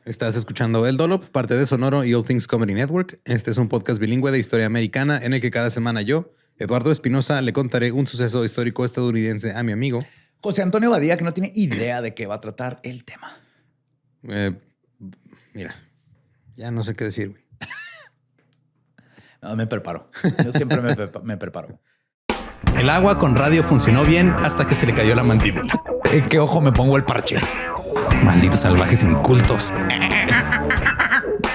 Estás escuchando El Dolop, parte de Sonoro y All Things Comedy Network. Este es un podcast bilingüe de historia americana en el que cada semana yo, Eduardo Espinosa, le contaré un suceso histórico estadounidense a mi amigo José Antonio Badía, que no tiene idea de qué va a tratar el tema. Mira, ya no sé qué decir, güey. No, me preparo. Yo siempre me preparo. El agua con radio funcionó bien hasta que se le cayó la mandíbula. ¿En qué ojo me pongo el parche? Malditos salvajes incultos.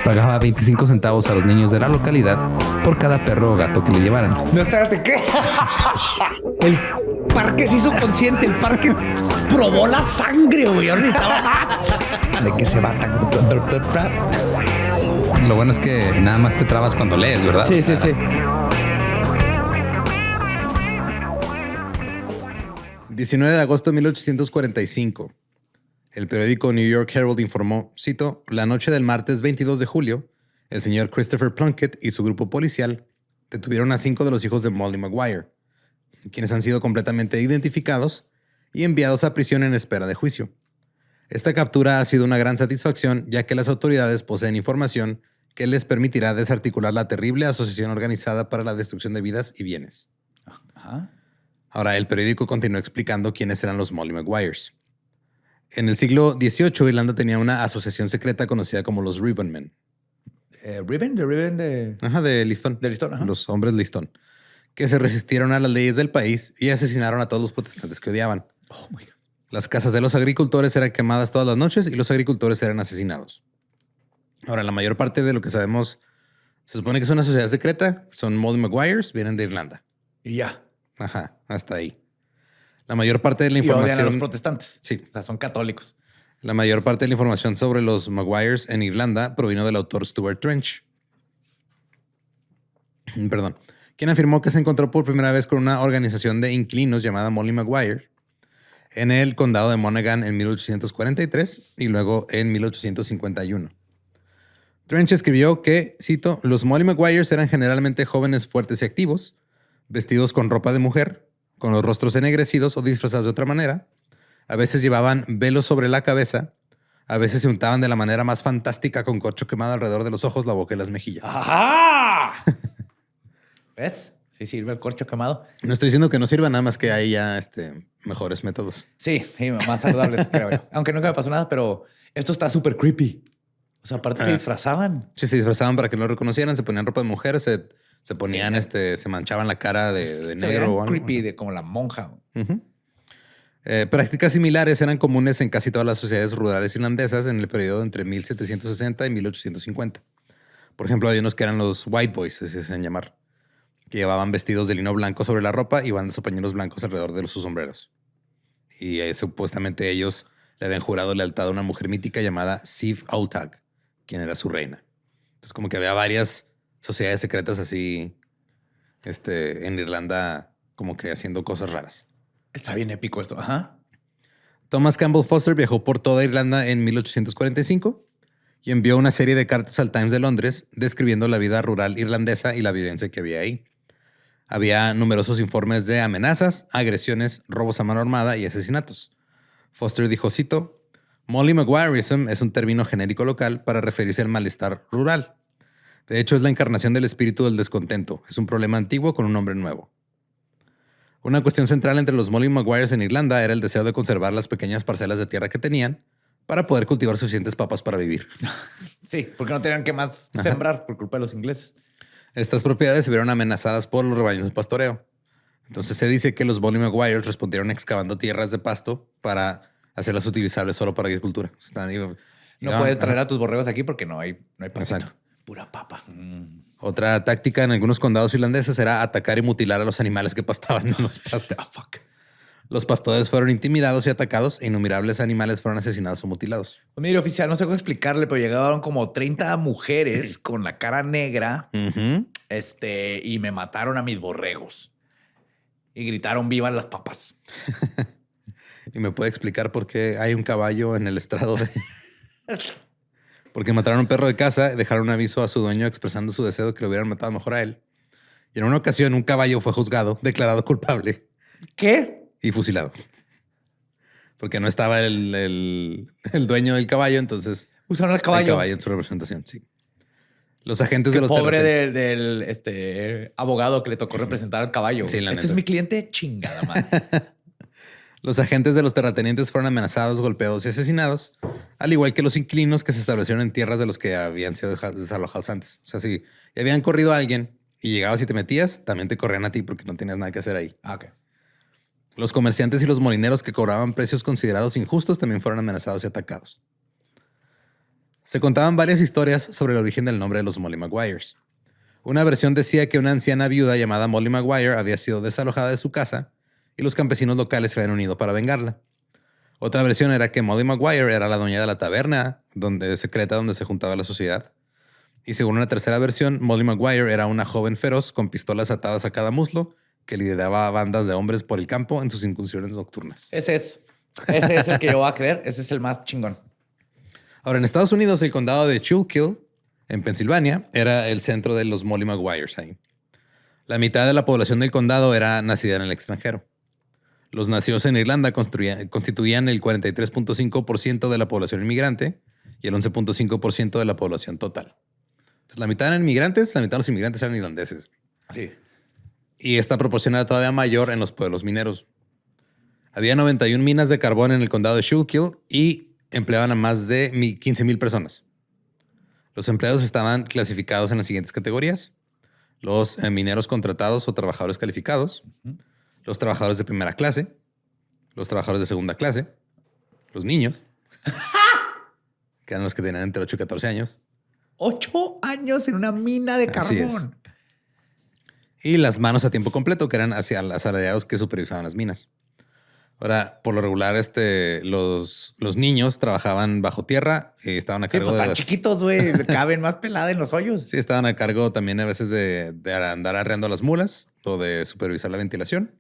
Pagaba 25 centavos a los niños de la localidad por cada perro o gato que le llevaran. No, espérate, ¿qué? El parque se hizo consciente. El parque probó la sangre, güey. ¿De qué se va tan? Lo bueno es que nada más te trabas cuando lees, ¿verdad? Sí. 19 de agosto de 1845. El periódico New York Herald informó, cito, la noche del martes 22 de julio, el señor Christopher Plunkett y su grupo policial detuvieron a 5 de los hijos de Molly Maguire, quienes han sido completamente identificados y enviados a prisión en espera de juicio. Esta captura ha sido una gran satisfacción, ya que las autoridades poseen información que les permitirá desarticular la terrible asociación organizada para la destrucción de vidas y bienes. Ajá. Ahora, el periódico continuó explicando quiénes eran los Molly Maguires. En el siglo XVIII, Irlanda tenía una asociación secreta conocida como los Ribbonmen. ¿Ribbon? ¿De Ribbon de...? Ajá, de listón. De listón, ajá. Los hombres listón. Que se resistieron a las leyes del país y asesinaron a todos los protestantes que odiaban. Oh, my God. Las casas de los agricultores eran quemadas todas las noches y los agricultores eran asesinados. Ahora, la mayor parte de lo que sabemos se supone que es una sociedad secreta. Son Molly Maguires, vienen de Irlanda. Y ya. Ajá, hasta ahí. La mayor parte de la Y odian a información... los protestantes. Sí. O sea, son católicos. La mayor parte de la información sobre los Maguires en Irlanda provino del autor Stuart Trench. Perdón. Quien afirmó que se encontró por primera vez con una organización de inquilinos llamada Molly Maguire en el condado de Monaghan en 1843 y luego en 1851. Trench escribió que, cito, los Molly Maguires eran generalmente jóvenes fuertes y activos, vestidos con ropa de mujer, con los rostros ennegrecidos o disfrazados de otra manera. A veces llevaban velos sobre la cabeza. A veces se untaban de la manera más fantástica con corcho quemado alrededor de los ojos, la boca y las mejillas. ¡Ajá! ¿Ves? Sí sirve el corcho quemado. No estoy diciendo que no sirva, nada más que hay ya mejores métodos. Sí, más saludables, creo yo. Aunque nunca me pasó nada, pero esto está súper creepy. O sea, aparte se disfrazaban. Sí, se disfrazaban para que no lo reconocieran. Se ponían ropa de mujer, se ponían, se manchaban la cara de negro o algo. Creepy, de como la monja. Prácticas similares eran comunes en casi todas las sociedades rurales irlandesas en el periodo entre 1760 y 1850. Por ejemplo, hay unos que eran los White Boys, así se hacían llamar, que llevaban vestidos de lino blanco sobre la ropa y bandas o pañuelos blancos alrededor de sus sombreros. Y supuestamente ellos le habían jurado lealtad a una mujer mítica llamada Siv Aultag, quien era su reina. Entonces, como que había varias sociedades secretas así en Irlanda, como que haciendo cosas raras. Está bien épico esto. Ajá. Thomas Campbell Foster viajó por toda Irlanda en 1845 y envió una serie de cartas al Times de Londres describiendo la vida rural irlandesa y la violencia que había ahí. Había numerosos informes de amenazas, agresiones, robos a mano armada y asesinatos. Foster dijo, cito, Molly Maguireism es un término genérico local para referirse al malestar rural. De hecho, es la encarnación del espíritu del descontento. Es un problema antiguo con un nombre nuevo. Una cuestión central entre los Molly Maguires en Irlanda era el deseo de conservar las pequeñas parcelas de tierra que tenían para poder cultivar suficientes papas para vivir. Sí, porque no tenían que más sembrar por culpa de los ingleses. Estas propiedades se vieron amenazadas por los rebaños de pastoreo. Entonces se dice que los Molly Maguires respondieron excavando tierras de pasto para hacerlas utilizables solo para agricultura. No puedes traer a tus borregos aquí porque no hay pastito. Exacto. Pura papa. Otra táctica en algunos condados irlandeses era atacar y mutilar a los animales que pastaban en los pastos. Los pastores fueron intimidados y atacados e innumerables animales fueron asesinados o mutilados. Pues mire, oficial, no sé cómo explicarle, pero llegaron como 30 mujeres con la cara negra y me mataron a mis borregos. Y gritaron vivan las papas. ¿Y me puede explicar por qué hay un caballo en el estrado de...? Porque mataron a un perro de casa y dejaron un aviso a su dueño expresando su deseo de que lo hubieran matado mejor a él. Y en una ocasión un caballo fue juzgado, declarado culpable. ¿Qué? Y fusilado. Porque no estaba el dueño del caballo, entonces... Usaron el caballo. El caballo en su representación, sí. Los agentes Qué de los pobre del abogado que le tocó representar al caballo. Sí, la este neta. es mi cliente, chingada madre. Los agentes de los terratenientes fueron amenazados, golpeados y asesinados, al igual que los inquilinos que se establecieron en tierras de los que habían sido desalojados antes. O sea, si habían corrido a alguien y llegabas y te metías, también te corrían a ti porque no tenías nada que hacer ahí. Ok. Los comerciantes y los molineros que cobraban precios considerados injustos también fueron amenazados y atacados. Se contaban varias historias sobre el origen del nombre de los Molly Maguires. Una versión decía que una anciana viuda llamada Molly Maguire había sido desalojada de su casa y los campesinos locales se habían unido para vengarla. Otra versión era que Molly Maguire era la dueña de la taberna secreta donde se juntaba la sociedad. Y según una tercera versión, Molly Maguire era una joven feroz con pistolas atadas a cada muslo que lideraba bandas de hombres por el campo en sus incursiones nocturnas. Ese es el que yo voy a creer. Ese es el más chingón. Ahora, en Estados Unidos, el condado de Schuylkill, en Pensilvania, era el centro de los Molly Maguires ahí. La mitad de la población del condado era nacida en el extranjero. Los nacidos en Irlanda constituían el 43.5% de la población inmigrante y el 11.5% de la población total. Entonces, la mitad eran inmigrantes, la mitad de los inmigrantes eran irlandeses. Sí. Y esta proporción era todavía mayor en los pueblos mineros. Había 91 minas de carbón en el condado de Schuylkill y empleaban a más de 15,000 personas. Los empleados estaban clasificados en las siguientes categorías: los mineros contratados o trabajadores calificados, los trabajadores de primera clase, los trabajadores de segunda clase, los niños, que eran los que tenían entre 8 y 14 años. 8 años en una mina de Así es. carbón. Y las manos a tiempo completo, que eran hacia los asalariados que supervisaban las minas. Ahora, por lo regular, los niños trabajaban bajo tierra y estaban a cargo pues de están chiquitos, güey. Caben más pelada en los hoyos. Sí, estaban a cargo también a veces de andar arreando las mulas o de supervisar la ventilación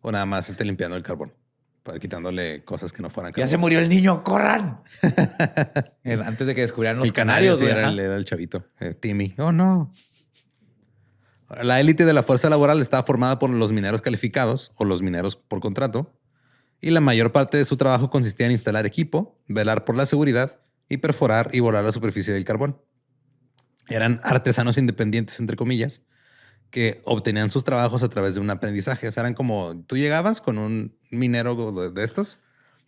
o nada más limpiando el carbón, para quitándole cosas que no fueran carbón. Ya se murió el niño, corran. Antes de que descubrieran los el canario, sí, güey, era el chavito, Timmy. Oh, no. La élite de la fuerza laboral estaba formada por los mineros calificados o los mineros por contrato, y la mayor parte de su trabajo consistía en instalar equipo, velar por la seguridad y perforar y borrar la superficie del carbón. Eran artesanos independientes, entre comillas, que obtenían sus trabajos a través de un aprendizaje. O sea, eran como tú llegabas con un minero de estos,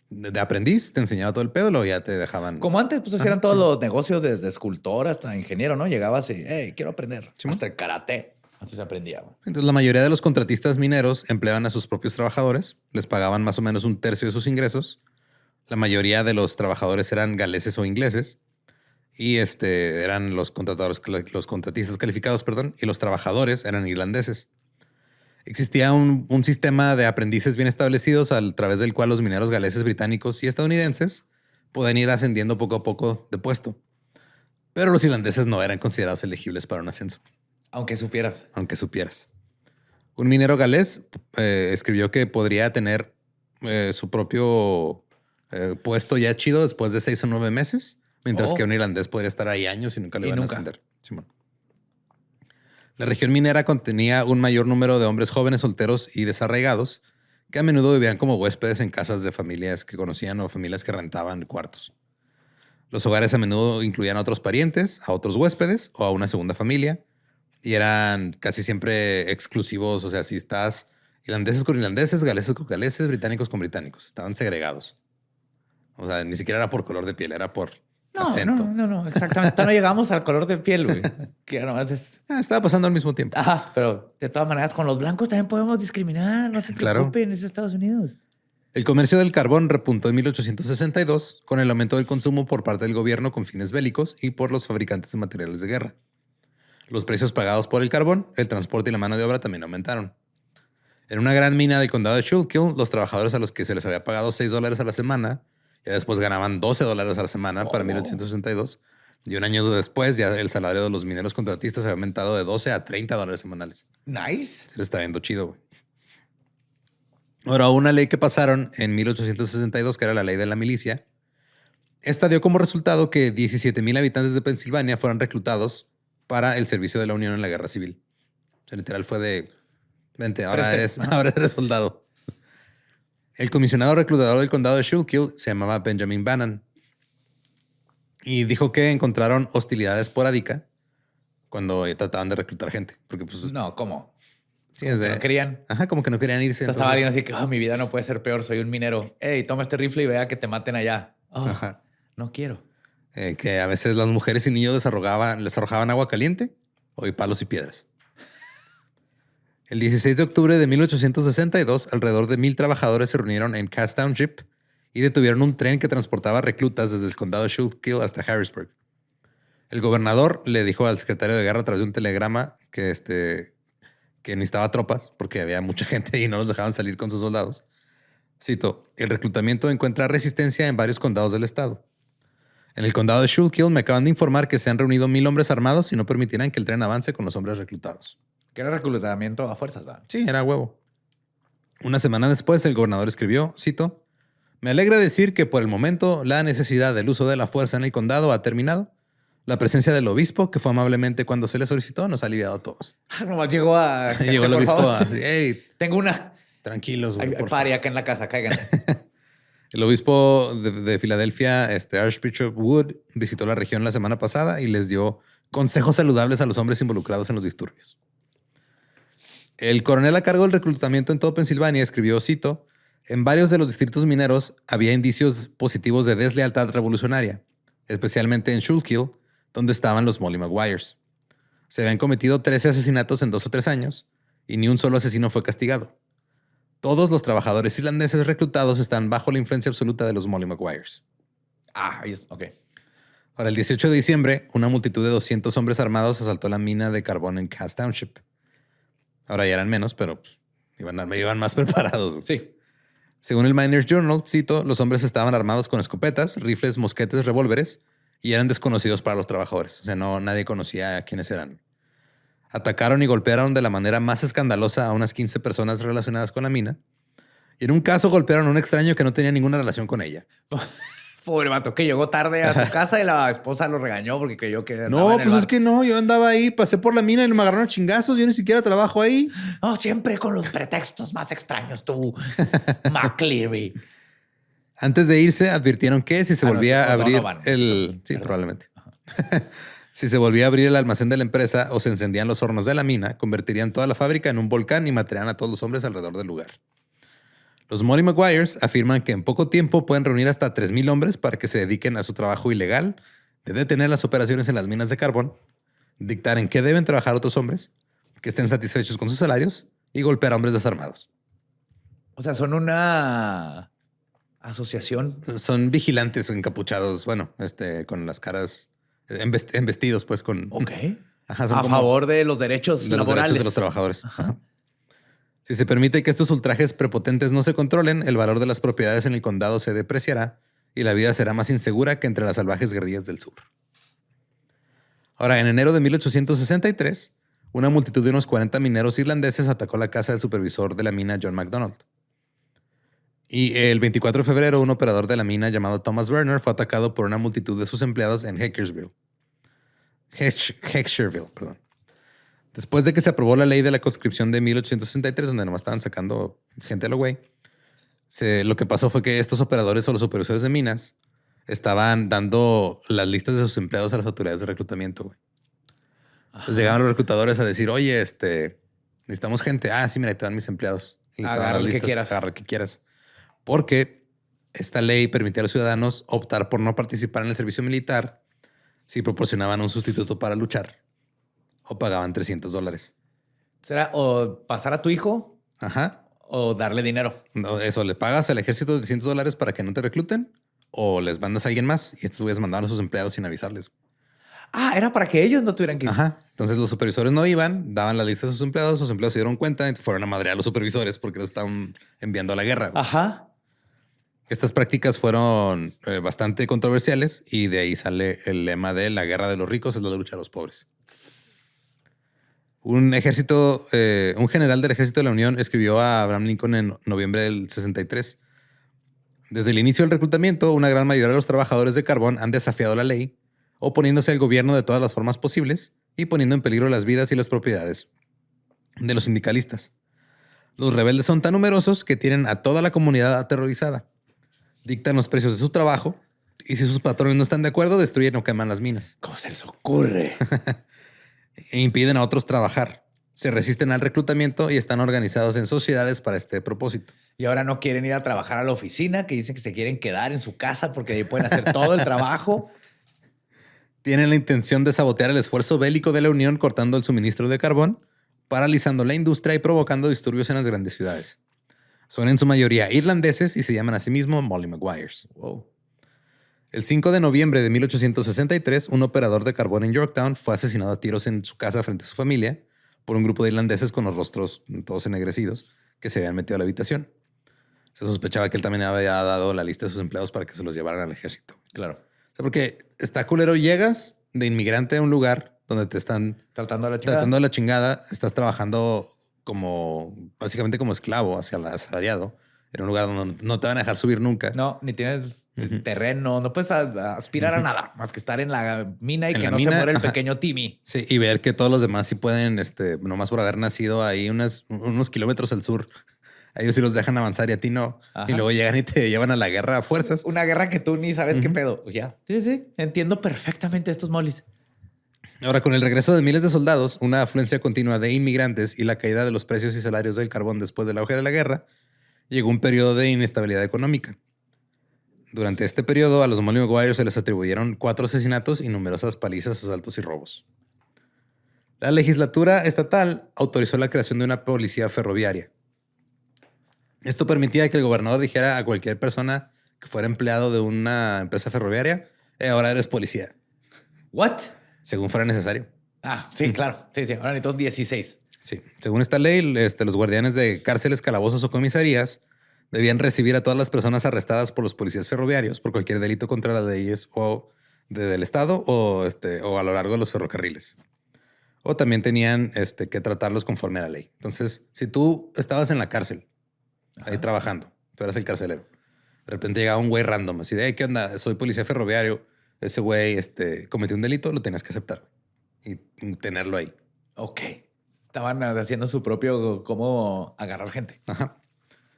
de aprendiz, te enseñaba todo el pedo, luego ya te dejaban. Como antes, pues eran todos los negocios desde escultor hasta ingeniero, ¿no? Llegabas y, hey, quiero aprender. Sí, hasta el karate. Así se aprendía. Entonces, la mayoría de los contratistas mineros empleaban a sus propios trabajadores, les pagaban más o menos un tercio de sus ingresos. La mayoría de los trabajadores eran galeses o ingleses y eran los contratistas calificados, y los trabajadores eran irlandeses. Existía un sistema de aprendices bien establecidos a través del cual los mineros galeses, británicos y estadounidenses podían ir ascendiendo poco a poco de puesto. Pero los irlandeses no eran considerados elegibles para un ascenso. Aunque supieras. Aunque supieras. Un minero galés escribió que podría tener su propio puesto ya chido después de 6 o 9 meses, mientras que un irlandés podría estar ahí años y nunca le iban a ascender. Simón. La región minera contenía un mayor número de hombres jóvenes, solteros y desarraigados que a menudo vivían como huéspedes en casas de familias que conocían o familias que rentaban cuartos. Los hogares a menudo incluían a otros parientes, a otros huéspedes o a una segunda familia. Y eran casi siempre exclusivos. O sea, si estás irlandeses con irlandeses, galeses con galeses, británicos con británicos. Estaban segregados. O sea, ni siquiera era por color de piel, era por acento. No. Exactamente. No llegamos al color de piel, güey. Que nomás es... Estaba pasando al mismo tiempo. Ajá, pero de todas maneras, con los blancos también podemos discriminar. No se preocupen, es Estados Unidos. El comercio del carbón repuntó en 1862 con el aumento del consumo por parte del gobierno con fines bélicos y por los fabricantes de materiales de guerra. Los precios pagados por el carbón, el transporte y la mano de obra también aumentaron. En una gran mina del condado de Schuylkill, los trabajadores a los que se les había pagado $6 a la semana, ya después ganaban $12 a la semana para 1862. Y un año después, ya el salario de los mineros contratistas había aumentado de $12 a $30 semanales. Nice. Se les está viendo chido, güey. Ahora, una ley que pasaron en 1862, que era la ley de la milicia, esta dio como resultado que 17,000 habitantes de Pensilvania fueran reclutados para el servicio de la Unión en la Guerra Civil. O sea, literal fue de, vente, ahora eres soldado. El comisionado reclutador del condado de Schuylkill se llamaba Benjamin Bannon. Y dijo que encontraron hostilidad esporádica cuando trataban de reclutar gente. Porque pues... No, ¿cómo? Sí, es de... No querían. Ajá, como que no querían irse. O sea, estaba alguien así que mi vida no puede ser peor. Soy un minero. Hey, toma este rifle y vea que te maten allá. Oh, Ajá. No quiero. Que a veces las mujeres y niños les arrojaban agua caliente o y palos y piedras. El 16 de octubre de 1862, alrededor de 1,000 trabajadores se reunieron en Cass Township y detuvieron un tren que transportaba reclutas desde el condado de Schuylkill hasta Harrisburg. El gobernador le dijo al secretario de guerra a través de un telegrama que necesitaba tropas porque había mucha gente y no los dejaban salir con sus soldados. Cito, el reclutamiento encuentra resistencia en varios condados del estado. En el condado de Schuylkill me acaban de informar que se han reunido 1,000 hombres armados y no permitirán que el tren avance con los hombres reclutados. Que era reclutamiento a fuerzas, ¿verdad? Sí, era huevo. Una semana después, el gobernador escribió, cito, me alegra decir que por el momento la necesidad del uso de la fuerza en el condado ha terminado. La presencia del obispo, que fue amablemente cuando se le solicitó, nos ha aliviado a todos. Nomás llegó a... Llegó el obispo a... Hey, tengo una... tranquilos. Hay party acá en la casa, caigan. El obispo de Filadelfia, Archbishop Wood, visitó la región la semana pasada y les dio consejos saludables a los hombres involucrados en los disturbios. El coronel a cargo del reclutamiento en todo Pensilvania escribió, cito, en varios de los distritos mineros había indicios positivos de deslealtad revolucionaria, especialmente en Schuylkill, donde estaban los Molly Maguires. Se habían cometido 13 asesinatos en 2 o 3 años y ni un solo asesino fue castigado. Todos los trabajadores irlandeses reclutados están bajo la influencia absoluta de los Molly Maguires. Ok. Ahora, el 18 de diciembre, una multitud de 200 hombres armados asaltó la mina de carbón en Cass Township. Ahora ya eran menos, pero pues, iban más preparados. Sí. Según el Miner's Journal, cito, los hombres estaban armados con escopetas, rifles, mosquetes, revólveres y eran desconocidos para los trabajadores. O sea, nadie conocía quiénes eran. Atacaron y golpearon de la manera más escandalosa a unas 15 personas relacionadas con la mina. Y en un caso golpearon a un extraño que no tenía ninguna relación con ella. Pobre vato, que llegó tarde a su casa y la esposa lo regañó porque creyó que... No, pues es que no, yo andaba ahí, pasé por la mina y me agarraron a chingazos, yo ni siquiera trabajo ahí. No, siempre con los pretextos más extraños, tú, McCleary. Antes de irse, advirtieron que si se volvía a abrir Sí, Perdón. probablemente. Si se volvía a abrir el almacén de la empresa o se encendían los hornos de la mina, convertirían toda la fábrica en un volcán y matarían a todos los hombres alrededor del lugar. Los Molly Maguires afirman que en poco tiempo pueden reunir hasta 3,000 hombres para que se dediquen a su trabajo ilegal de detener las operaciones en las minas de carbón, dictar en qué deben trabajar otros hombres, que estén satisfechos con sus salarios y golpear a hombres desarmados. O sea, son una asociación. Son vigilantes o encapuchados, bueno, con las caras en vestidos, pues con... Ok. Ajá, a favor de los derechos de los laborales. derechos de los trabajadores. Ajá. Si se permite que estos ultrajes prepotentes no se controlen, el valor de las propiedades en el condado se depreciará y la vida será más insegura que entre las salvajes guerrillas del sur. Ahora, en enero de 1863, una multitud de unos 40 mineros irlandeses atacó la casa del supervisor de la mina, John MacDonald. Y el 24 de febrero, un operador de la mina llamado Thomas Werner fue atacado por una multitud de sus empleados en Heckscherville. Perdón. Después de que se aprobó la ley de la conscripción de 1863, donde nomás estaban sacando gente a lo güey, lo que pasó fue que estos operadores o los supervisores de minas estaban dando las listas de sus empleados a las autoridades de reclutamiento, güey. Entonces llegaban los reclutadores a decir, oye, necesitamos gente. Ah, sí, mira, ahí te dan mis empleados. Agarra el que quieras. Agarra el que quieras. Porque esta ley permitía a los ciudadanos optar por no participar en el servicio militar si proporcionaban un sustituto para luchar o pagaban $300. ¿Será o pasar a tu hijo? Ajá. O darle dinero. No, eso, le pagas al ejército $300 para que no te recluten o les mandas a alguien más y estos güeyes mandaban a sus empleados sin avisarles. Era para que ellos no tuvieran que ir. Ajá. Entonces los supervisores no iban, daban la lista de sus empleados se dieron cuenta y fueron a madrear a los supervisores porque los estaban enviando a la guerra. Ajá. Estas prácticas fueron bastante controversiales y de ahí sale el lema de la guerra de los ricos es la lucha de los pobres. Un general del ejército de la Unión escribió a Abraham Lincoln en noviembre del 63. Desde el inicio del reclutamiento, una gran mayoría de los trabajadores de carbón han desafiado la ley, oponiéndose al gobierno de todas las formas posibles y poniendo en peligro las vidas y las propiedades de los sindicalistas. Los rebeldes son tan numerosos que tienen a toda la comunidad aterrorizada. Dictan los precios de su trabajo Y si sus patrones no están de acuerdo, destruyen o queman las minas. ¿Cómo se les ocurre? E impiden a otros trabajar. Se resisten al reclutamiento y están organizados en sociedades para este propósito. Y ahora no quieren ir a trabajar a la oficina, que dicen que se quieren quedar en su casa porque ahí pueden hacer todo el trabajo. Tienen la intención de sabotear el esfuerzo bélico de la Unión cortando el suministro de carbón, paralizando la industria y provocando disturbios en las grandes ciudades. Son en su mayoría irlandeses y se llaman a sí mismos Molly Maguires. Wow. El 5 de noviembre de 1863, un operador de carbón en Yorktown fue asesinado a tiros en su casa frente a su familia por un grupo de irlandeses con los rostros todos ennegrecidos que se habían metido a la habitación. Se sospechaba que él también había dado la lista de sus empleados para que se los llevaran al ejército. Claro. O sea, porque está culero, llegas de inmigrante a un lugar donde te están Tratando de la chingada, estás trabajando como básicamente como esclavo hacia el asalariado en un lugar donde no te van a dejar subir nunca. No, ni tienes terreno, no puedes aspirar a nada más que estar en la mina y En que la no mina, se muera el ajá. pequeño Timmy. Sí, y ver que todos los demás sí pueden, nomás por haber nacido ahí unos kilómetros al sur. A ellos sí los dejan avanzar y a ti no. Ajá. Y luego llegan y te llevan a la guerra a fuerzas. Una guerra que tú ni sabes qué pedo. Ya. Sí, sí. Entiendo perfectamente estos molis. Ahora, con el regreso de miles de soldados, una afluencia continua de inmigrantes y la caída de los precios y salarios del carbón después del auge de la guerra, llegó un periodo de inestabilidad económica. Durante este periodo, a los Molly Maguires se les atribuyeron 4 asesinatos y numerosas palizas, asaltos y robos. La legislatura estatal autorizó la creación de una policía ferroviaria. Esto permitía que el gobernador dijera a cualquier persona que fuera empleado de una empresa ferroviaria, ahora eres policía, ¿What? según fuera necesario. Ah, sí, claro. Sí, sí. Ahora necesito 16. Sí, según esta ley, los guardianes de cárceles, calabozos o comisarías debían recibir a todas las personas arrestadas por los policías ferroviarios por cualquier delito contra las leyes o del Estado o a lo largo de los ferrocarriles. O también tenían que tratarlos conforme a la ley. Entonces, si tú estabas en la cárcel, ahí trabajando, tú eras el carcelero. De repente llegaba un güey random, así de, ¿qué onda? Soy policía ferroviario. Ese güey cometió un delito, lo tenías que aceptar y tenerlo ahí. Ok. Estaban haciendo su propio cómo agarrar gente. Ajá.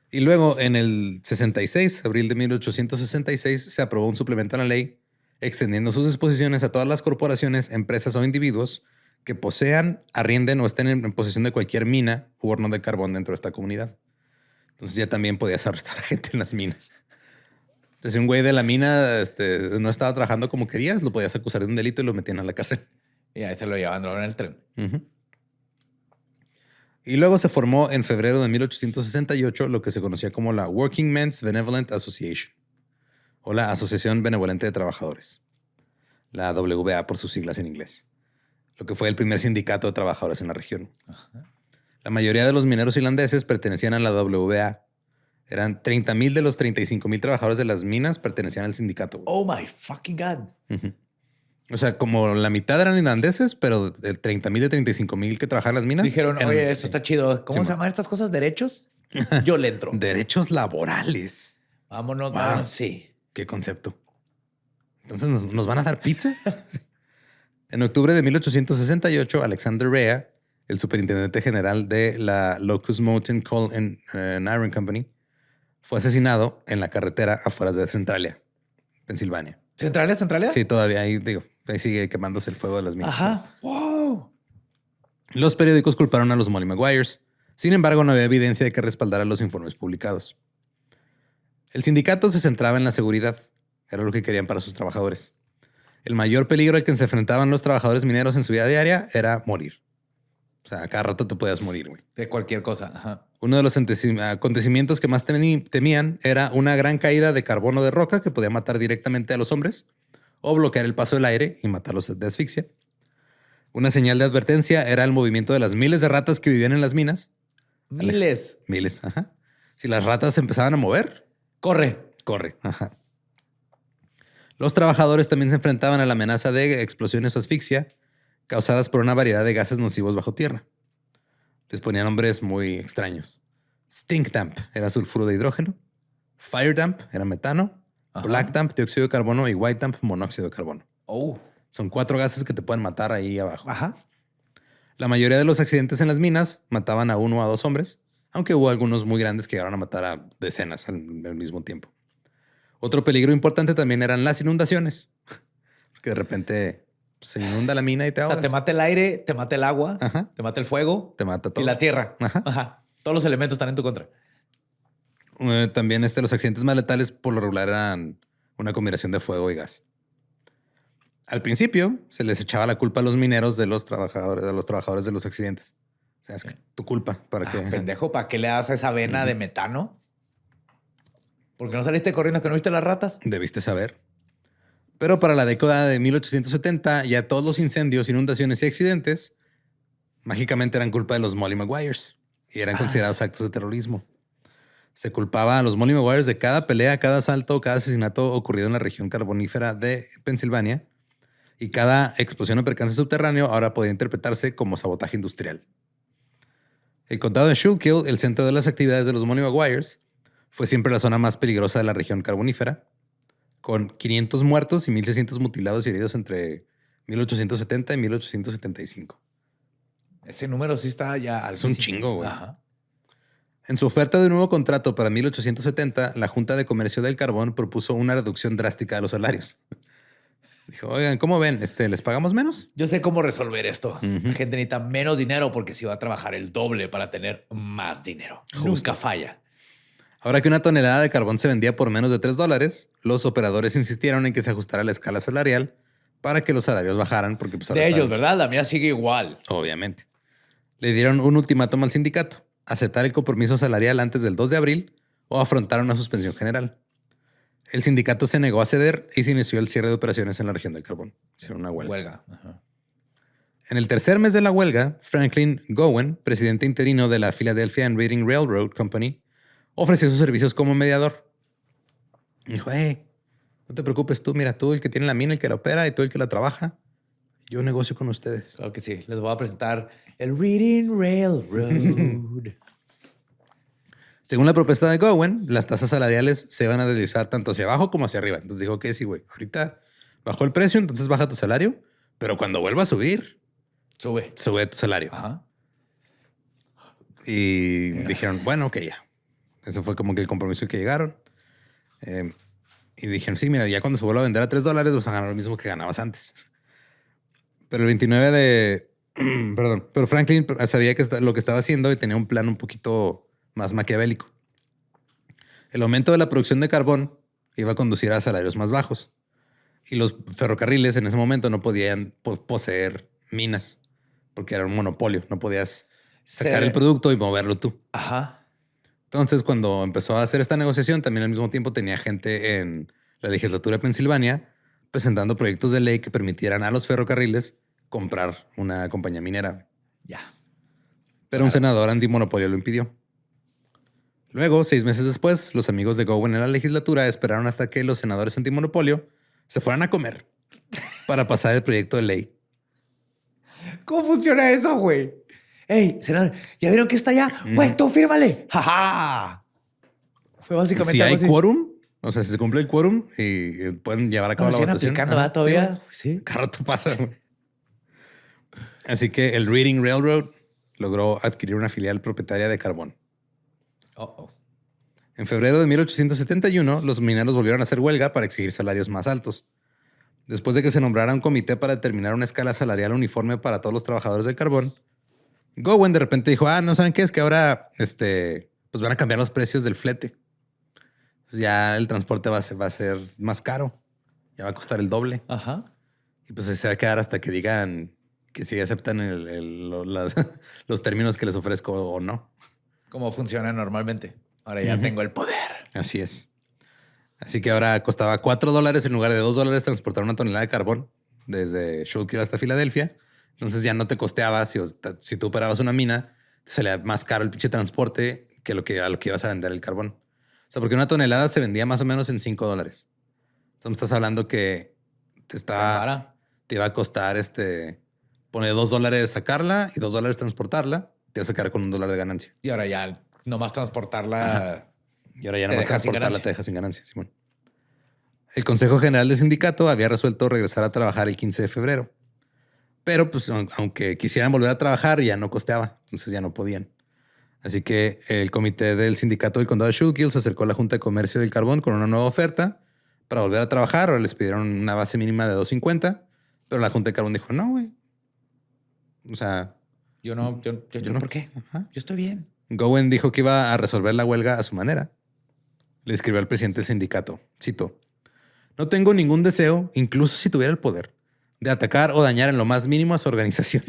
Y luego, en el 66, abril de 1866, se aprobó un suplemento a la ley extendiendo sus disposiciones a todas las corporaciones, empresas o individuos que posean, arrienden o estén en posesión de cualquier mina u horno de carbón dentro de esta comunidad. Entonces ya también podías arrestar a gente en las minas. Entonces, si un güey de la mina no estaba trabajando como querías, lo podías acusar de un delito y lo metían a la cárcel. Y ahí se lo llevaban en el tren. Uh-huh. Y luego se formó en febrero de 1868 lo que se conocía como la Working Men's Benevolent Association, o la Asociación Benevolente de Trabajadores, la WBA por sus siglas en inglés, lo que fue el primer sindicato de trabajadores en la región. Ajá. La mayoría de los mineros irlandeses pertenecían a la WBA. Eran 30,000 de los 35,000 trabajadores de las minas pertenecían al sindicato. Oh my fucking God. Uh-huh. O sea, como la mitad eran irlandeses, pero de 30,000 de 35,000 que trabajaban en las minas. Dijeron, oye, esto está chido. ¿Cómo se llaman estas cosas? ¿Derechos? Yo le entro. Derechos laborales. Vámonos. Wow. Vámonos. Sí. Qué concepto. Entonces, ¿nos van a dar pizza? En octubre de 1868, Alexander Rea, el superintendente general de la Locust Mountain Coal and Iron Company, fue asesinado en la carretera afuera de Centralia, Pensilvania. ¿Centralia? Sí, todavía ahí sigue quemándose el fuego de las minas. Ajá. Wow. Los periódicos culparon a los Molly Maguires. Sin embargo, no había evidencia de que respaldara los informes publicados. El sindicato se centraba en la seguridad. Era lo que querían para sus trabajadores. El mayor peligro al que se enfrentaban los trabajadores mineros en su vida diaria era morir. O sea, a cada rato tú podías morir, güey. De cualquier cosa. Ajá. Uno de los acontecimientos que más temían era una gran caída de carbono de roca que podía matar directamente a los hombres o bloquear el paso del aire y matarlos de asfixia. Una señal de advertencia era el movimiento de las miles de ratas que vivían en las minas. Miles. Miles, ajá. Si las ratas se empezaban a mover, corre. Ajá. Los trabajadores también se enfrentaban a la amenaza de explosiones o asfixia causadas por una variedad de gases nocivos bajo tierra. Les ponían nombres muy extraños. Stink damp era sulfuro de hidrógeno. Fire damp era metano. Ajá. Black damp, dióxido de carbono. Y white damp, monóxido de carbono. Oh. Son 4 gases que te pueden matar ahí abajo. Ajá. La mayoría de los accidentes en las minas mataban a 1 o a 2 hombres, aunque hubo algunos muy grandes que llegaron a matar a decenas al mismo tiempo. Otro peligro importante también eran las inundaciones. Porque de repente se inunda la mina y te ahogas. O sea, te mata el aire, te mata el agua, Ajá. te mata el fuego. Te mata todo. Y la tierra. Ajá. Ajá. Todos los elementos están en tu contra. También los accidentes más letales por lo regular eran una combinación de fuego y gas. Al principio se les echaba la culpa a los mineros de los trabajadores de los accidentes. O sea, es que tu culpa para que... Pendejo, ¿para qué le das a esa vena de metano? ¿Por qué no saliste corriendo que no viste las ratas? Debiste saber. Pero para la década de 1870 ya todos los incendios, inundaciones y accidentes mágicamente eran culpa de los Molly Maguires y eran considerados actos de terrorismo. Se culpaba a los Molly Maguires de cada pelea, cada asalto, cada asesinato ocurrido en la región carbonífera de Pensilvania. Y cada explosión o percance subterráneo ahora podía interpretarse como sabotaje industrial. El condado de Schuylkill, el centro de las actividades de los Molly Maguires, fue siempre la zona más peligrosa de la región carbonífera, con 500 muertos y 1,600 mutilados y heridos entre 1870 y 1875. Ese número sí está ya altísimo. Es un chingo, güey. Ajá. En su oferta de un nuevo contrato para 1870, la Junta de Comercio del Carbón propuso una reducción drástica de los salarios. Dijo, oigan, ¿cómo ven? ¿Les pagamos menos? Yo sé cómo resolver esto. La gente necesita menos dinero porque si va a trabajar el doble para tener más dinero. Nunca falla. Ahora que una tonelada de carbón se vendía por menos de $3, los operadores insistieron en que se ajustara la escala salarial para que los salarios bajaran. Porque, pues, de ellos, ¿verdad? La mía sigue igual. Obviamente. Le dieron un ultimátum al sindicato: aceptar el compromiso salarial antes del 2 de abril o afrontar una suspensión general. El sindicato se negó a ceder y se inició el cierre de operaciones en la región del carbón. Hicieron una huelga. Ajá. En el tercer mes de la huelga, Franklin Gowen, presidente interino de la Philadelphia and Reading Railroad Company, ofreció sus servicios como mediador. Dijo, no te preocupes tú, mira, tú el que tiene la mina, el que la opera y tú el que la trabaja. Yo negocio con ustedes. Claro que sí. Les voy a presentar el Reading Railroad. Según la propuesta de Gowen, las tasas salariales se van a deslizar tanto hacia abajo como hacia arriba. Entonces dijo que sí, güey, ahorita bajó el precio, entonces baja tu salario, pero cuando vuelva a subir, sube tu salario. Ajá. Y dijeron, bueno, ok, ya. Eso fue como que el compromiso al que llegaron. Y dijeron, sí, mira, ya cuando se vuelva a vender a $3 vas a ganar lo mismo que ganabas antes. Pero el 29 de... Perdón. Pero Franklin sabía que lo que estaba haciendo y tenía un plan un poquito más maquiavélico. El aumento de la producción de carbón iba a conducir a salarios más bajos. Y los ferrocarriles en ese momento no podían poseer minas porque era un monopolio. No podías sacar el producto y moverlo tú. Ajá. Entonces, cuando empezó a hacer esta negociación, también al mismo tiempo tenía gente en la legislatura de Pensilvania presentando proyectos de ley que permitieran a los ferrocarriles comprar una compañía minera. Ya. Pero un senador antimonopolio lo impidió. Luego, 6 meses después, los amigos de Gowen en la legislatura esperaron hasta que los senadores antimonopolio se fueran a comer para pasar el proyecto de ley. ¿Cómo funciona eso, güey? Ey, senador, ¿ya vieron que está allá? Güey, tú fírmale. ¡Ja, ja! Fue básicamente si hay así. quórum, o sea, si se cumple el quórum y pueden llevar a cabo la votación. ¿Va todavía? Sí. Cada rato pasa. Así que el Reading Railroad logró adquirir una filial propietaria de carbón. En febrero de 1871, los mineros volvieron a hacer huelga para exigir salarios más altos. Después de que se nombrara un comité para determinar una escala salarial uniforme para todos los trabajadores del carbón, Gowen de repente dijo, no saben qué, es que ahora pues van a cambiar los precios del flete. Entonces ya el transporte va a ser más caro. Ya va a costar el doble. Ajá. Y pues se va a quedar hasta que digan que si aceptan los términos que les ofrezco o no. ¿Cómo funciona normalmente? Ahora ya tengo el poder. Así es. Así que ahora costaba $4 en lugar de $2 transportar una tonelada de carbón desde Schuylkill hasta Filadelfia. Entonces ya no te costeaba si tú operabas una mina, te salía más caro el pinche transporte que a lo que ibas a vender el carbón. O sea, porque una tonelada se vendía más o menos en $5. Entonces me estás hablando que te iba a costar pone $2 sacarla y $2 transportarla. Te vas a quedar con $1 de ganancia. Y ahora ya nomás transportarla. Ajá. Y ahora ya nomás transportarla te deja sin ganancia, Simón. El Consejo General del Sindicato había resuelto regresar a trabajar el 15 de febrero. Pero pues aunque quisieran volver a trabajar, ya no costeaba. Entonces ya no podían. Así que el comité del sindicato del condado de Schuylkill se acercó a la Junta de Comercio del Carbón con una nueva oferta para volver a trabajar o les pidieron una base mínima de $2.50, pero la Junta de Carbón dijo, no, güey. O sea... Yo no. ¿Por qué? Ajá. Yo estoy bien. Gowen dijo que iba a resolver la huelga a su manera. Le escribió al presidente del sindicato, cito, no tengo ningún deseo, incluso si tuviera el poder, de atacar o dañar en lo más mínimo a su organización.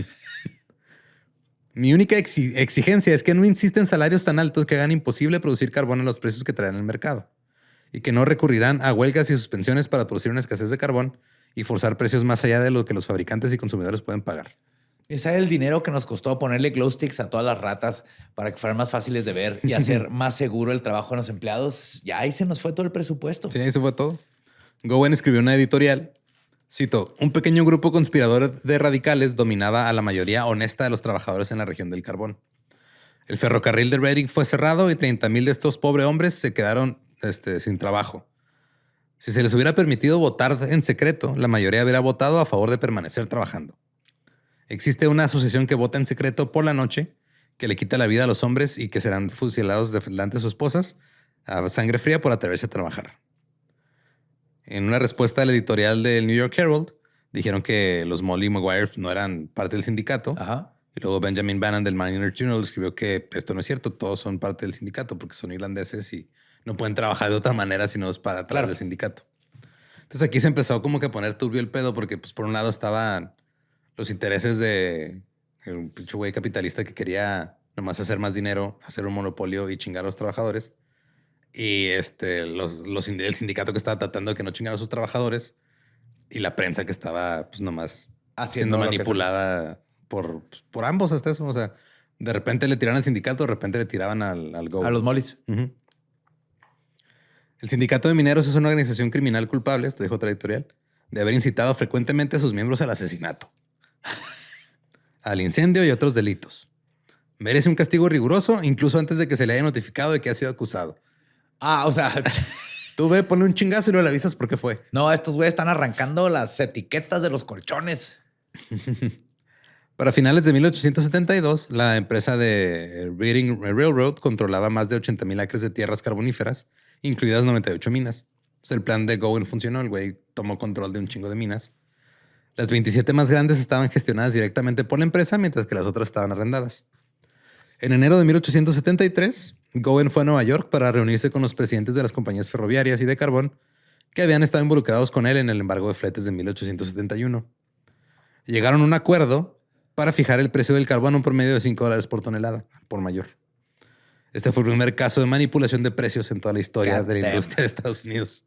Mi única exigencia es que no insisten salarios tan altos que hagan imposible producir carbón a los precios que traen al mercado y que no recurrirán a huelgas y suspensiones para producir una escasez de carbón y forzar precios más allá de lo que los fabricantes y consumidores pueden pagar. Ese era el dinero que nos costó ponerle glow sticks a todas las ratas para que fueran más fáciles de ver y hacer más seguro el trabajo de los empleados. Ya ahí se nos fue todo el presupuesto. Sí, ahí se fue todo. Gowen escribió una editorial. Cito, un pequeño grupo conspirador de radicales dominaba a la mayoría honesta de los trabajadores en la región del carbón. El ferrocarril de Reading fue cerrado y 30,000 de estos pobres hombres se quedaron sin trabajo. Si se les hubiera permitido votar en secreto, la mayoría hubiera votado a favor de permanecer trabajando. Existe una asociación que vota en secreto por la noche, que le quita la vida a los hombres y que serán fusilados delante de sus esposas a sangre fría por atreverse a trabajar. En una respuesta al editorial del New York Herald, dijeron que los Molly Maguire no eran parte del sindicato. Ajá. Y luego Benjamin Bannon del Mariner Journal escribió que esto no es cierto, todos son parte del sindicato porque son irlandeses y no pueden trabajar de otra manera si no es para atrás del sindicato. Entonces aquí se empezó como que a poner turbio el pedo porque pues por un lado estaban los intereses de un pinche güey capitalista que quería nomás hacer más dinero, hacer un monopolio y chingar a los trabajadores. Y el sindicato que estaba tratando de que no chingara a sus trabajadores y la prensa que estaba pues nomás siendo manipulada por ambos hasta eso. O sea, de repente le tiraban al sindicato, de repente le tiraban al Go. A los molis. Uh-huh. El sindicato de mineros es una organización criminal culpable, esto dijo otra editorial, de haber incitado frecuentemente a sus miembros al asesinato, al incendio y otros delitos. Merece un castigo riguroso, incluso antes de que se le haya notificado de que ha sido acusado. Ah, o sea... Tú ve, ponle un chingazo y luego le avisas por qué fue. No, estos güeyes están arrancando las etiquetas de los colchones. Para finales de 1872, la empresa de Reading Railroad controlaba más de 80,000 acres de tierras carboníferas, incluidas 98 minas. Entonces, el plan de Gowen funcionó. El güey tomó control de un chingo de minas. Las 27 más grandes estaban gestionadas directamente por la empresa, mientras que las otras estaban arrendadas. En enero de 1873, Gowen fue a Nueva York para reunirse con los presidentes de las compañías ferroviarias y de carbón que habían estado involucrados con él en el embargo de fletes de 1871. Llegaron a un acuerdo para fijar el precio del carbón a un promedio de $5 por tonelada, por mayor. Este fue el primer caso de manipulación de precios en toda la historia de la industria de Estados Unidos.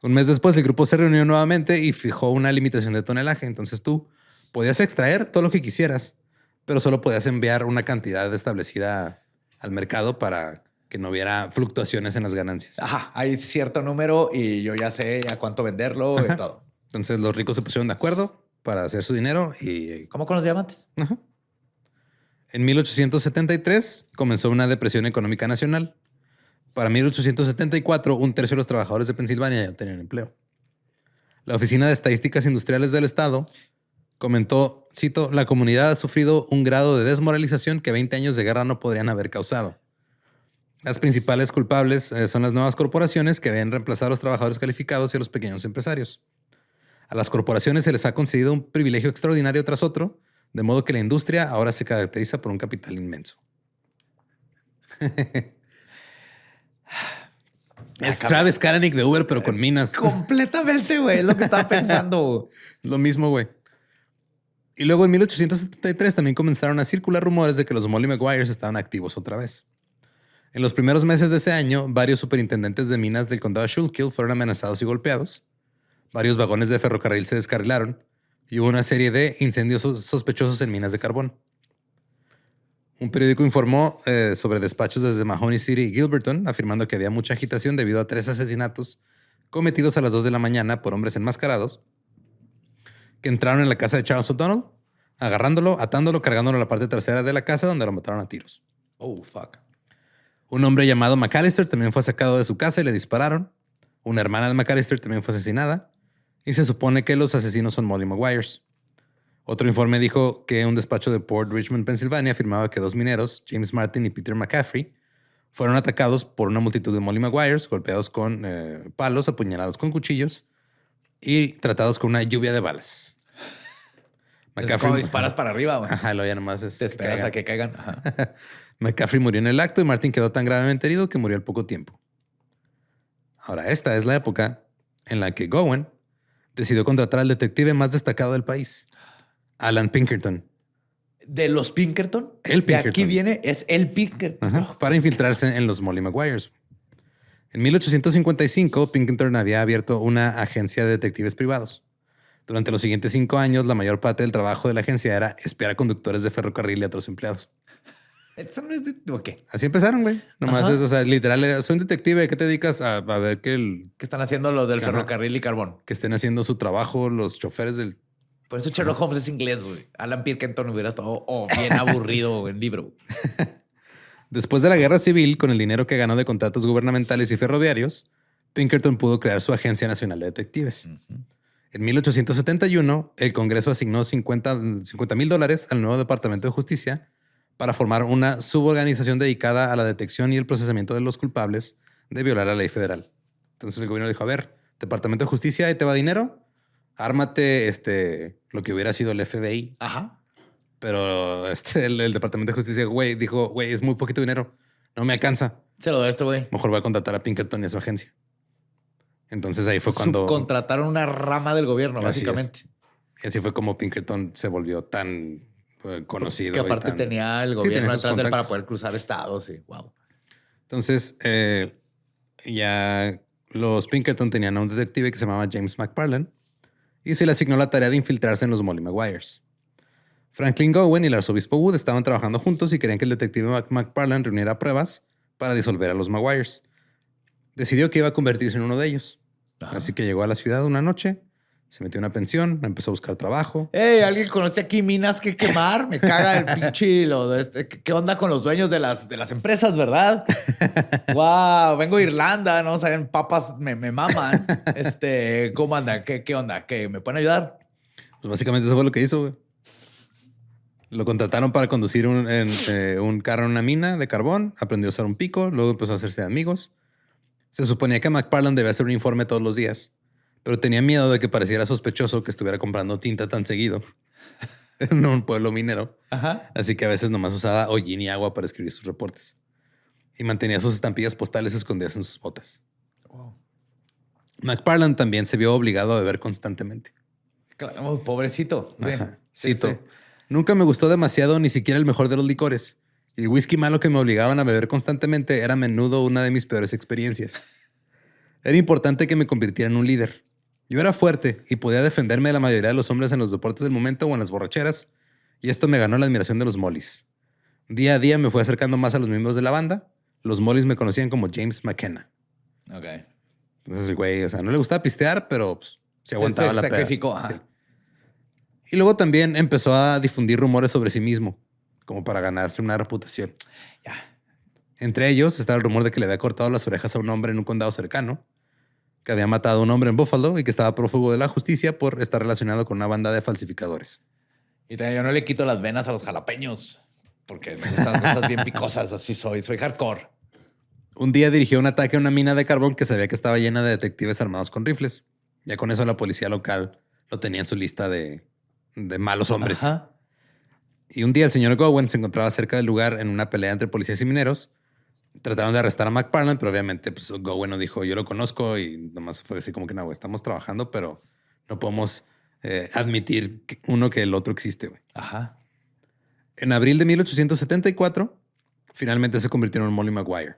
Un mes después, el grupo se reunió nuevamente y fijó una limitación de tonelaje. Entonces tú podías extraer todo lo que quisieras, pero solo podías enviar una cantidad establecida al mercado para que no hubiera fluctuaciones en las ganancias. Ajá, hay cierto número y yo ya sé a cuánto venderlo y todo. Entonces los ricos se pusieron de acuerdo para hacer su dinero y... ¿Cómo con los diamantes? Ajá. En 1873 comenzó una depresión económica nacional. Para 1874, un tercio de los trabajadores de Pensilvania ya tenían empleo. La Oficina de Estadísticas Industriales del Estado comentó, cito, la comunidad ha sufrido un grado de desmoralización que 20 años de guerra no podrían haber causado. Las principales culpables son las nuevas corporaciones que habían reemplazado a los trabajadores calificados y a los pequeños empresarios. A las corporaciones se les ha concedido un privilegio extraordinario tras otro, de modo que la industria ahora se caracteriza por un capital inmenso. Es Travis Kalanick de Uber, pero con minas. Completamente, güey. Es lo que estaba pensando. Lo mismo, güey. Y luego en 1873 también comenzaron a circular rumores de que los Molly Maguires estaban activos otra vez. En los primeros meses de ese año, varios superintendentes de minas del condado de Schuylkill fueron amenazados y golpeados. Varios vagones de ferrocarril se descarrilaron y hubo una serie de incendios sospechosos en minas de carbón. Un periódico informó sobre despachos desde Mahoney City y Gilberton, afirmando que había mucha agitación debido a 3 asesinatos cometidos a las 2 de la mañana por hombres enmascarados que entraron en la casa de Charles O'Donnell, agarrándolo, atándolo, cargándolo a la parte trasera de la casa donde lo mataron a tiros. Oh, fuck. Un hombre llamado McAllister también fue sacado de su casa y le dispararon. Una hermana de McAllister también fue asesinada. Y se supone que los asesinos son Molly Maguires. Otro informe dijo que un despacho de Port Richmond, Pensilvania, afirmaba que 2 mineros, James Martin y Peter McCaffrey, fueron atacados por una multitud de Molly Maguires, golpeados con palos, apuñalados con cuchillos y tratados con una lluvia de balas. Es como disparas para arriba, güey. Ajá, lo ya nomás es te esperas a que caigan. Ajá. McCaffrey murió en el acto y Martin quedó tan gravemente herido que murió al poco tiempo. Ahora, esta es la época en la que Gowen decidió contratar al detective más destacado del país, Alan Pinkerton. ¿De los Pinkerton? El Pinkerton. De aquí viene, es el Pinkerton. Ajá, para infiltrarse en los Molly Maguires. En 1855, Pinkerton había abierto una agencia de detectives privados. Durante los siguientes 5 años, la mayor parte del trabajo de la agencia era espiar a conductores de ferrocarril y a otros empleados. ¿Eso no es de qué? Así empezaron, güey. Nomás Ajá. es, o sea, literal, soy un detective. ¿Qué te dedicas a ver ¿Qué están haciendo los del ferrocarril y carbón? Que estén haciendo su trabajo los choferes del... Por eso Sherlock Holmes es inglés, güey. Alan Pinkerton hubiera estado bien aburrido en libro. Después de la guerra civil, con el dinero que ganó de contratos gubernamentales y ferroviarios, Pinkerton pudo crear su Agencia Nacional de Detectives. En 1871, el Congreso asignó $50,000 al nuevo Departamento de Justicia para formar una suborganización dedicada a la detección y el procesamiento de los culpables de violar la ley federal. Entonces el gobierno dijo, a ver, Departamento de Justicia, ahí te va dinero, ármate lo que hubiera sido el FBI. Ajá. Pero el Departamento de Justicia, güey, dijo, güey, es muy poquito dinero, no me alcanza. Se lo doy a este güey. Mejor voy a contratar a Pinkerton y a su agencia. Entonces ahí fue cuando... Contrataron una rama del gobierno, básicamente. Y así fue como Pinkerton se volvió tan conocido. Que aparte tenía el gobierno detrás de él para poder cruzar estados. Y wow. Entonces, ya los Pinkerton tenían a un detective que se llamaba James McParland y se le asignó la tarea de infiltrarse en los Molly Maguires. Franklin Gowen y el arzobispo Wood estaban trabajando juntos y querían que el detective McParland reuniera pruebas para disolver a los Maguires. Decidió que iba a convertirse en uno de ellos. Ajá. Así que llegó a la ciudad una noche, se metió en una pensión, empezó a buscar trabajo. Hey, ¿alguien conoce aquí minas que quemar? Me caga el pinche ¿Qué onda con los dueños de las empresas, verdad? Wow, vengo de Irlanda, ¿no? Saben, papas me maman. ¿Cómo andan? ¿Qué onda? ¿Qué me pueden ayudar? Pues básicamente eso fue lo que hizo, güey. Lo contrataron para conducir un carro en una mina de carbón, aprendió a usar un pico, luego empezó a hacerse de amigos. Se suponía que McParland debía hacer un informe todos los días, pero tenía miedo de que pareciera sospechoso que estuviera comprando tinta tan seguido en un pueblo minero. Ajá. Así que a veces nomás usaba hollín y agua para escribir sus reportes. Y mantenía sus estampillas postales escondidas en sus botas. Wow. McParland también se vio obligado a beber constantemente. Claro, pobrecito. Sí. Cito. Sí. Nunca me gustó demasiado ni siquiera el mejor de los licores. Y el whisky malo que me obligaban a beber constantemente era a menudo una de mis peores experiencias. Era importante que me convirtiera en un líder. Yo era fuerte y podía defenderme de la mayoría de los hombres en los deportes del momento o en las borracheras. Y esto me ganó la admiración de los Mollys. Día a día me fui acercando más a los miembros de la banda. Los Mollys me conocían como James McKenna. Ok. Entonces el güey, no le gustaba pistear, pero pues, se aguantaba la peda. Sacrificó. Sí. Y luego también empezó a difundir rumores sobre sí mismo, como para ganarse una reputación. Yeah. Entre ellos estaba el rumor de que le había cortado las orejas a un hombre en un condado cercano, que había matado a un hombre en Buffalo y que estaba prófugo de la justicia por estar relacionado con una banda de falsificadores. Y también yo no le quito las venas a los jalapeños, porque me gustan cosas bien picosas, así soy hardcore. Un día dirigió un ataque a una mina de carbón que sabía que estaba llena de detectives armados con rifles. Ya con eso la policía local lo tenía en su lista de malos hombres. Ajá. Y un día el señor Gowen se encontraba cerca del lugar en una pelea entre policías y mineros. Trataron de arrestar a McParland, pero obviamente pues, Gowen no dijo, yo lo conozco, y nomás fue así como que no, estamos trabajando, pero no podemos admitir que el otro existe. Güey. Ajá. En abril de 1874, finalmente se convirtió en un Molly Maguire.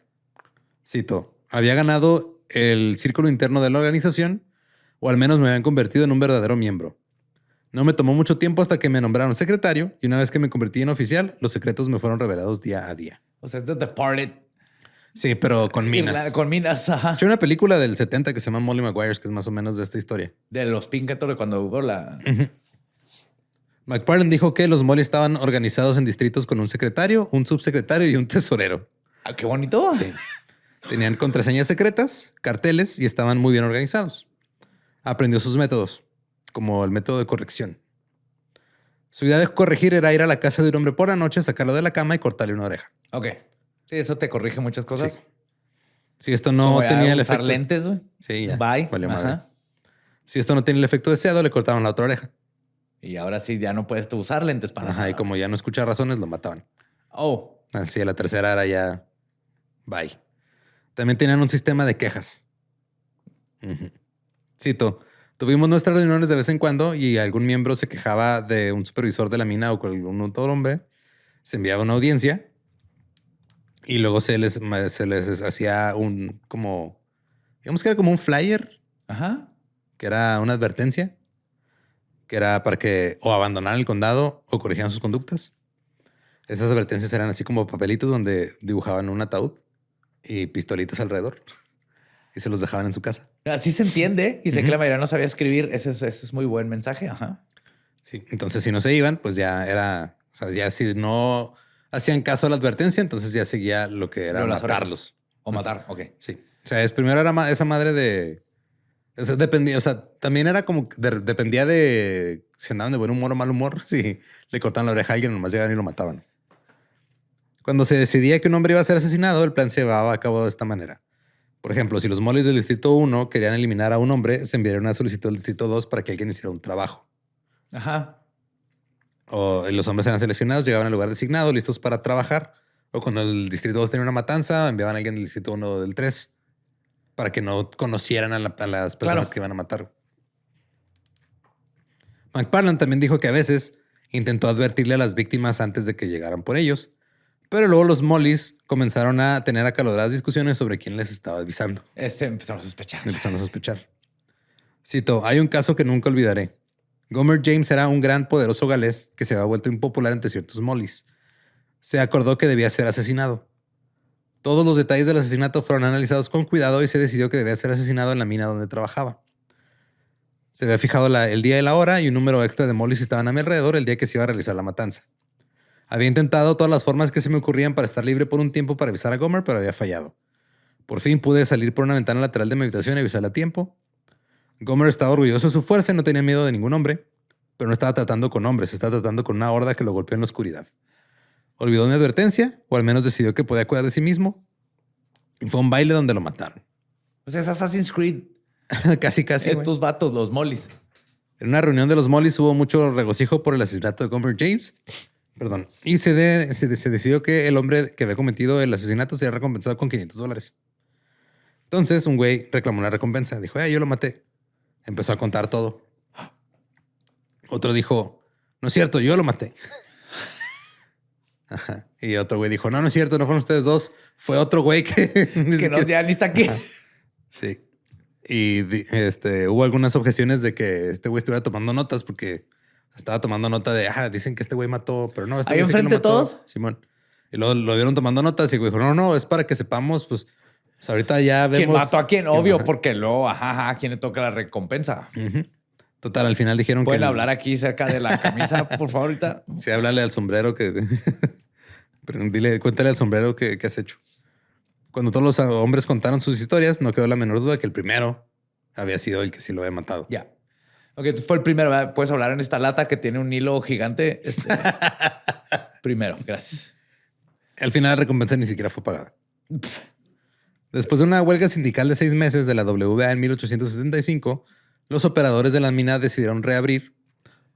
Cito, había ganado el círculo interno de la organización, o al menos me habían convertido en un verdadero miembro. No me tomó mucho tiempo hasta que me nombraron secretario, y una vez que me convertí en oficial, los secretos me fueron revelados día a día. O sea, es The Departed. Sí, pero con minas. Con minas, ajá. Hay una película del 70 que se llama Molly Maguires, que es más o menos de esta historia. De los Pinkerton cuando hubo la... Uh-huh. McParland dijo que los Molly estaban organizados en distritos con un secretario, un subsecretario y un tesorero. Ah, qué bonito. Sí. Tenían contraseñas secretas, carteles y estaban muy bien organizados. Aprendió sus métodos, como el método de corrección. Su idea de corregir era ir a la casa de un hombre por la noche, sacarlo de la cama y cortarle una oreja. Ok. Sí, eso te corrige muchas cosas. Sí. Si esto no Como ya tenía el usar efecto... lentes, güey. Sí, ya. Bye. Valió Ajá. madre. Si esto no tiene el efecto deseado, le cortaron la otra oreja. Y ahora sí, ya no puedes usar lentes para Ajá, nada. y como ya no escucha razones, lo mataban. Oh. Así, la tercera era ya... Bye. También tenían un sistema de quejas. Cito, tuvimos nuestras reuniones de vez en cuando y algún miembro se quejaba de un supervisor de la mina o con algún otro hombre. Se enviaba una audiencia y luego se les hacía un como, digamos que era como un flyer, Ajá. que era una advertencia, que era para que o abandonaran el condado o corrigieran sus conductas. Esas advertencias eran así como papelitos donde dibujaban un ataúd y pistolitas alrededor y se los dejaban en su casa. Así se entiende. Y sé que la mayoría no sabía escribir. Ese es muy buen mensaje. Ajá. Sí, entonces si no se iban, pues ya era, o sea, ya si no hacían caso a la advertencia, entonces ya seguía lo que era Pero las matarlos. O matar. Ok. Sí. O sea, primero era esa madre de, o sea, dependía, o sea, también era como, dependía de si andaban de buen humor o mal humor, si le cortaban la oreja a alguien, nomás llegaban y lo mataban. Cuando se decidía que un hombre iba a ser asesinado, el plan se llevaba a cabo de esta manera. Por ejemplo, si los moles del Distrito 1 querían eliminar a un hombre, se enviaría una solicitud al Distrito 2 para que alguien hiciera un trabajo. Ajá. O los hombres eran seleccionados, llegaban al lugar designado, listos para trabajar. O cuando el Distrito 2 tenía una matanza, enviaban a alguien del Distrito 1 o del 3 para que no conocieran a las personas que iban a matar. McParland también dijo que a veces intentó advertirle a las víctimas antes de que llegaran por ellos, pero luego los Mollys comenzaron a tener acaloradas discusiones sobre quién les estaba avisando. Empezamos a sospechar. Empezaron a sospechar. Cito, hay un caso que nunca olvidaré. Gomer James era un gran poderoso galés que se había vuelto impopular entre ciertos Mollys. Se acordó que debía ser asesinado. Todos los detalles del asesinato fueron analizados con cuidado y se decidió que debía ser asesinado en la mina donde trabajaba. Se había fijado el día y la hora y un número extra de Mollys estaban a mi alrededor el día que se iba a realizar la matanza. Había intentado todas las formas que se me ocurrían para estar libre por un tiempo para avisar a Gomer, pero había fallado. Por fin pude salir por una ventana lateral de mi habitación y avisarle a tiempo. Gomer estaba orgulloso de su fuerza y no tenía miedo de ningún hombre, pero no estaba tratando con hombres, estaba tratando con una horda que lo golpeó en la oscuridad. Olvidó mi advertencia, o al menos decidió que podía cuidar de sí mismo, y fue a un baile donde lo mataron. Pues es Assassin's Creed. Casi. Estos vatos, los Mollys. En una reunión de los Mollys hubo mucho regocijo por el asesinato de Gomer James. Y se decidió que el hombre que había cometido el asesinato sería recompensado con $500. Entonces un güey reclamó una recompensa. Dijo, yo lo maté. Empezó a contar todo. Otro dijo, no es cierto, yo lo maté. Ajá. Y otro güey dijo, no es cierto, no fueron ustedes dos. Fue otro güey que ya ni está aquí. Ajá. Sí. Y hubo algunas objeciones de que este güey estuviera tomando notas porque estaba tomando nota de, dicen que este güey mató, pero no, este ¿Ahí güey sí que lo enfrente de mató. todos? Simón. Y luego lo vieron tomando notas y el güey dijo, no, es para que sepamos, pues ahorita ya vemos. ¿Quién mató a quién? Obvio, porque luego, ¿a quién le toca la recompensa? Total, al final dijeron ¿Pueden hablar aquí cerca de la camisa, por favor, ahorita? Sí, háblale al sombrero que... Pero cuéntale al sombrero que has hecho. Cuando todos los hombres contaron sus historias, no quedó la menor duda que el primero había sido el que sí lo había matado. Ya. Ok, fue el primero. ¿Verdad? Puedes hablar en esta lata que tiene un hilo gigante. Primero, gracias. Al final la recompensa ni siquiera fue pagada. Después de una huelga sindical de 6 meses de la WBA en 1875, los operadores de la mina decidieron reabrir,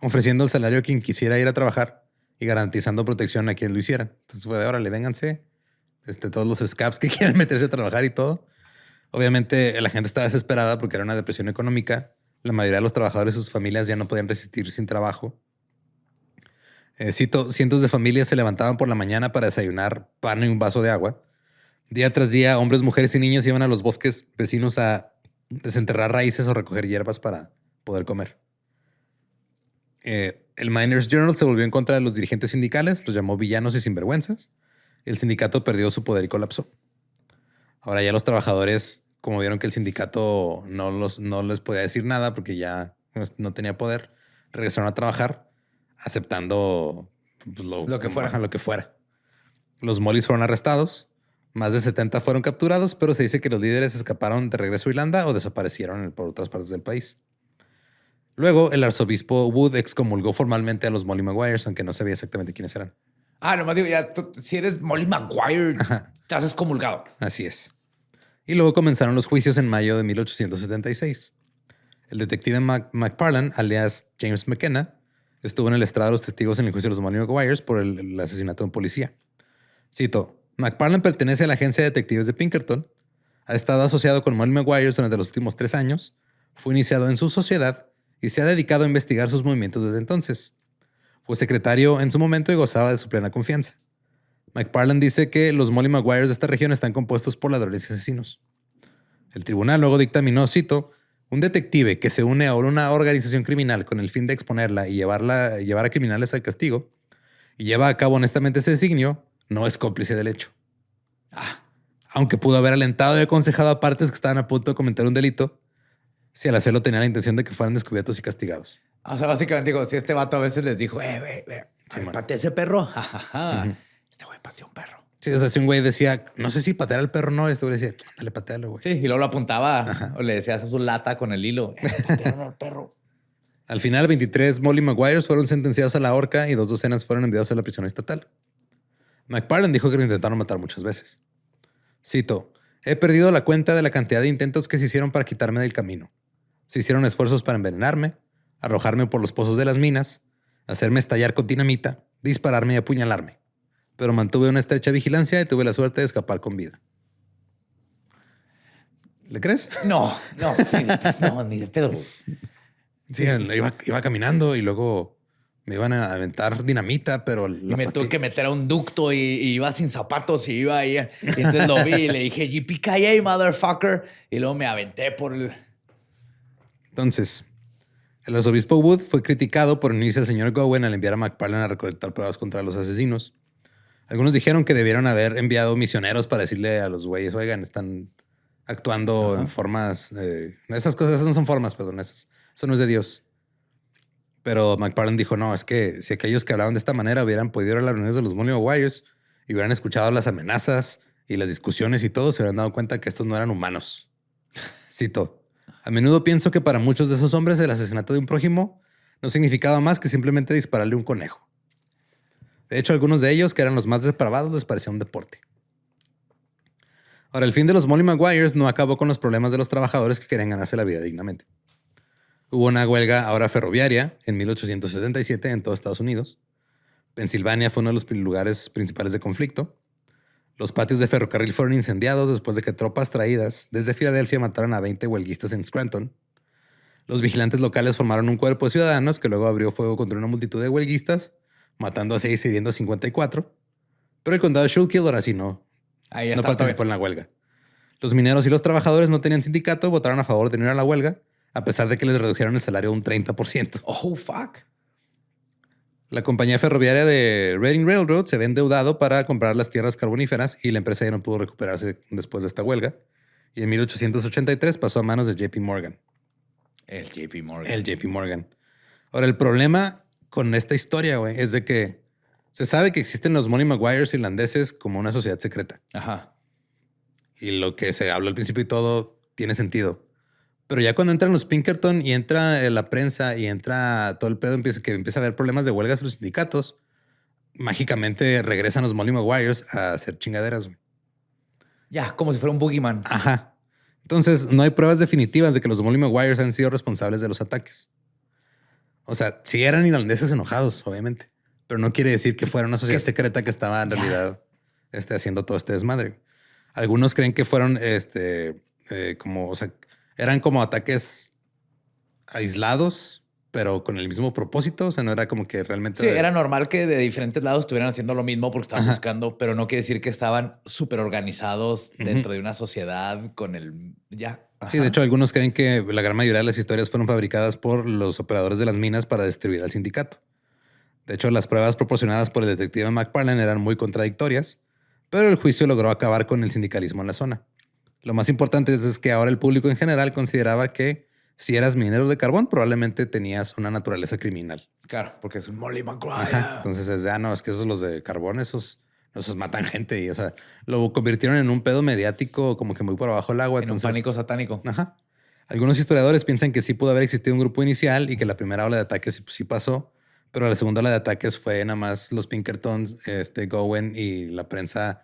ofreciendo el salario a quien quisiera ir a trabajar y garantizando protección a quien lo hicieran. Entonces fue de órale, vénganse. Todos los scabs que quieran meterse a trabajar y todo. Obviamente la gente estaba desesperada porque era una depresión económica. La mayoría de los trabajadores y sus familias ya no podían resistir sin trabajo. Cientos de familias se levantaban por la mañana para desayunar pan y un vaso de agua. Día tras día, hombres, mujeres y niños iban a los bosques vecinos a desenterrar raíces o recoger hierbas para poder comer. El Miners Journal se volvió en contra de los dirigentes sindicales, los llamó villanos y sinvergüenzas. El sindicato perdió su poder y colapsó. Ahora ya los trabajadores, como vieron que el sindicato no les podía decir nada porque ya no tenía poder, regresaron a trabajar aceptando lo que fuera. Los Mollys fueron arrestados. Más de 70 fueron capturados, pero se dice que los líderes escaparon de regreso a Irlanda o desaparecieron por otras partes del país. Luego, el arzobispo Wood excomulgó formalmente a los Molly Maguires, aunque no sabía exactamente quiénes eran. Nomás digo, ya, si eres Molly Maguire, te has excomulgado. Así es. Y luego comenzaron los juicios en mayo de 1876. El detective McParland, alias James McKenna, estuvo en el estrado de los testigos en el juicio de los Molly Maguires por el asesinato de un policía. Cito, McParland pertenece a la agencia de detectives de Pinkerton, ha estado asociado con Molly Maguires durante los últimos 3 años, fue iniciado en su sociedad y se ha dedicado a investigar sus movimientos desde entonces. Fue secretario en su momento y gozaba de su plena confianza. McParland dice que los Molly Maguires de esta región están compuestos por ladrones y asesinos. El tribunal luego dictaminó, cito, un detective que se une a una organización criminal con el fin de exponerla y llevar a criminales al castigo y lleva a cabo honestamente ese designio, no es cómplice del hecho. Aunque pudo haber alentado y aconsejado a partes que estaban a punto de cometer un delito, si al hacerlo tenía la intención de que fueran descubiertos y castigados. O sea, básicamente digo, si este vato a veces les dijo, pateé ese perro. Este güey pateó un perro. Sí, o sea, si un güey decía, no sé si patear al perro o no, este güey decía, dale, patealo, güey. Sí, y luego lo apuntaba o le decías a su lata con el hilo, patearon al perro. Al final, 23 Molly Maguires fueron sentenciados a la horca y 2 docenas fueron enviados a la prisión estatal. McParland dijo que lo intentaron matar muchas veces. Cito, he perdido la cuenta de la cantidad de intentos que se hicieron para quitarme del camino. Se hicieron esfuerzos para envenenarme, arrojarme por los pozos de las minas, hacerme estallar con dinamita, dispararme y apuñalarme. Pero mantuve una estrecha vigilancia y tuve la suerte de escapar con vida. ¿Le crees? No, ni de pedo. Sí, iba caminando y luego me iban a aventar dinamita, pero... Y me tuve que meter a un ducto y iba sin zapatos y iba ahí. Y entonces lo vi y le dije, "Yippee-ki-yay, motherfucker". Y luego me aventé por el... Entonces, el arzobispo Wood fue criticado por unirse al señor Gowen al enviar a McParland a recolectar pruebas contra los asesinos. Algunos dijeron que debieron haber enviado misioneros para decirle a los güeyes, oigan, están actuando en formas... esas cosas no son formas, perdón, eso no es de Dios. Pero McParland dijo, no, es que si aquellos que hablaban de esta manera hubieran podido ir a las reuniones de los Molly Maguires y hubieran escuchado las amenazas y las discusiones y todo, se hubieran dado cuenta que estos no eran humanos. Cito, a menudo pienso que para muchos de esos hombres el asesinato de un prójimo no significaba más que simplemente dispararle un conejo. De hecho, algunos de ellos, que eran los más depravados, les parecía un deporte. Ahora, el fin de los Molly Maguires no acabó con los problemas de los trabajadores que querían ganarse la vida dignamente. Hubo una huelga ahora ferroviaria en 1877 en todo Estados Unidos. Pensilvania fue uno de los lugares principales de conflicto. Los patios de ferrocarril fueron incendiados después de que tropas traídas desde Filadelfia mataron a 20 huelguistas en Scranton. Los vigilantes locales formaron un cuerpo de ciudadanos que luego abrió fuego contra una multitud de huelguistas, matando a 6 y hiriendo a 54. Pero el condado de Schuylkill ahora sí no participó en la huelga. Los mineros y los trabajadores no tenían sindicato, votaron a favor de no ir a la huelga, a pesar de que les redujeron el salario un 30%. Oh, fuck. La compañía ferroviaria de Reading Railroad se ve endeudado para comprar las tierras carboníferas y la empresa ya no pudo recuperarse después de esta huelga. Y en 1883 pasó a manos de JP Morgan. El JP Morgan. Ahora, el problema con esta historia, güey, es de que se sabe que existen los Molly Maguires irlandeses como una sociedad secreta. Ajá. Y lo que se habló al principio y todo tiene sentido. Pero ya cuando entran los Pinkerton y entra la prensa y entra todo el pedo, empieza a haber problemas de huelgas en los sindicatos, mágicamente regresan los Molly Maguires a hacer chingaderas, güey. Ya, como si fuera un boogeyman. Ajá. Entonces, no hay pruebas definitivas de que los Molly Maguires han sido responsables de los ataques. O sea, sí eran irlandeses enojados, obviamente, pero no quiere decir que fuera una sociedad secreta que estaba en realidad haciendo todo este desmadre. Algunos creen que fueron eran como ataques aislados, pero con el mismo propósito. O sea, no era como que realmente... Sí, era normal que de diferentes lados estuvieran haciendo lo mismo porque estaban buscando, pero no quiere decir que estaban súper organizados dentro de una sociedad con el... Sí, de hecho, algunos creen que la gran mayoría de las historias fueron fabricadas por los operadores de las minas para destruir al sindicato. De hecho, las pruebas proporcionadas por el detective McParland eran muy contradictorias, pero el juicio logró acabar con el sindicalismo en la zona. Lo más importante es que ahora el público en general consideraba que si eras minero de carbón, probablemente tenías una naturaleza criminal. Claro, porque es un Molly Maguire. Entonces es que esos los de carbón, esos matan gente. Y, o sea, lo convirtieron en un pedo mediático como que muy por abajo del agua. En un pánico satánico. Ajá. Algunos historiadores piensan que sí pudo haber existido un grupo inicial y que la primera ola de ataques sí pasó, Pero la segunda ola de ataques fue nada más los Pinkertons, Gowen y la prensa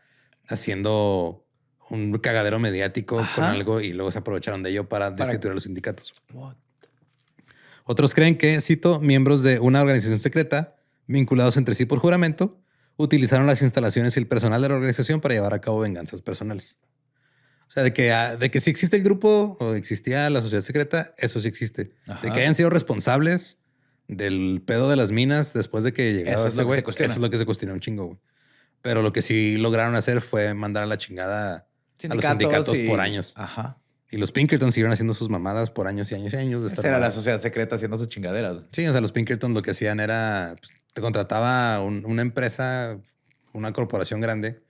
haciendo un cagadero mediático con algo y luego se aprovecharon de ello para destituir a los sindicatos. What? Otros creen que, cito, miembros de una organización secreta vinculados entre sí por juramento utilizaron las instalaciones y el personal de la organización para llevar a cabo venganzas personales. O sea, de que sí existe el grupo o existía la sociedad secreta, eso sí existe. Ajá. De que hayan sido responsables del pedo de las minas después de que llegaba ese güey, eso es lo que se cuestiona un chingo, güey. Pero lo que sí lograron hacer fue mandar a la chingada a los sindicatos por años. Ajá. Y los Pinkerton siguieron haciendo sus mamadas por años y años y años. Esa era la sociedad secreta haciendo sus chingaderas. Sí, o sea, los Pinkerton lo que hacían era, pues, te contrataba una empresa, una corporación grande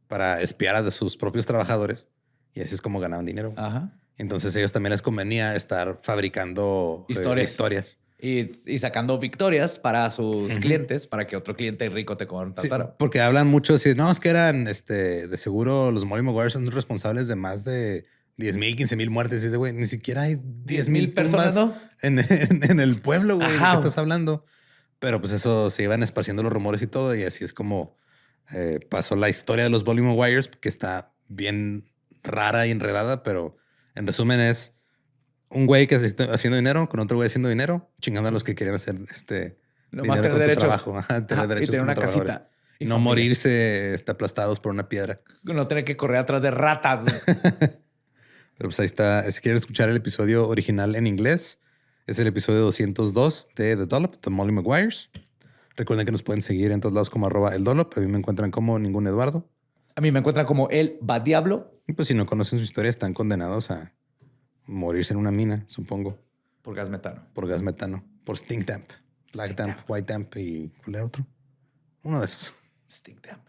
para espiar a sus propios trabajadores y así es como ganaban dinero. Ajá. Entonces ellos también les convenía estar fabricando historias. Y sacando victorias para sus clientes, para que otro cliente rico te contratara. Sí, porque hablan mucho así, no, es que eran, de seguro los Molly Maguire son responsables de más de 10,000, 15,000 muertes. Y ese güey, ni siquiera hay 10,000 personas, ¿no? en el pueblo, güey. ¿De qué Ajá. estás hablando? Pero pues eso se iban esparciendo los rumores y todo. Y así es como pasó la historia de los Molly Maguires, que está bien rara y enredada, pero en resumen es un güey que está haciendo dinero con otro güey haciendo dinero, chingando a los que querían hacer Nomás dinero tener con su derechos. trabajo. Ajá, tener derechos y tener como una trabajadores. casita. Y no familia. morirse aplastados por una piedra. No tener que correr atrás de ratas. Pero pues ahí está. Si quieren escuchar el episodio original en inglés, es el episodio 202 de The Dollop, The Molly Maguires. Recuerden que nos pueden seguir en todos lados como @eldollop. A mí me encuentran como ningún Eduardo. A mí me encuentran como el Badiablo. Y pues si no conocen su historia, están condenados a morirse en una mina, supongo. Por gas metano. Por gas metano, por stink damp, black damp, white damp y ¿cuál era otro? Uno de esos. Stink damp.